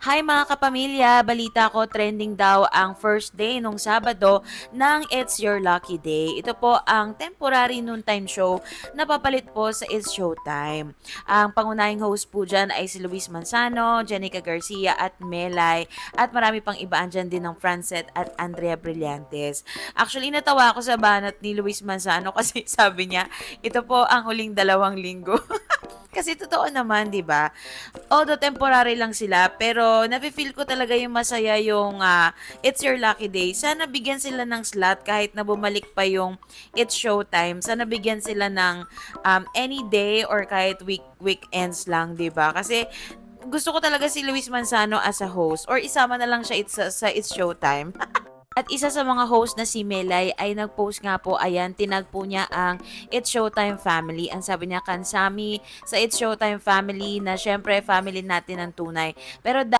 Hi mga kapamilya, balita ko trending daw ang first day nung Sabado ng It's Your Lucky Day. Ito po ang temporary noontime show na papalit po sa It's Showtime. Ang pangunahing host po dyan ay si Luis Manzano, Jenica Garcia at Melay at marami pang iba andyan din ng Francet at Andrea Brillantes. Actually natawa ako sa banat ni Luis Manzano kasi sabi niya, ito po ang huling 2 linggo. Kasi totoo naman, 'di ba? Although temporary lang sila, pero nafe-feel ko talaga yung masaya yung It's Your Lucky Day. Sana bigyan sila ng slot kahit na bumalik pa yung It's Showtime. Sana bigyan sila ng any day or kahit weekends lang, 'di ba? Kasi gusto ko talaga si Luis Manzano as a host or isama na lang siya sa It's Showtime. At isa sa mga host na si Melay ay nag-post nga po, ayan, tinag po niya ang It's Showtime family. Ang sabi niya, Kansami sa It's Showtime family na syempre family natin ang tunay. Pero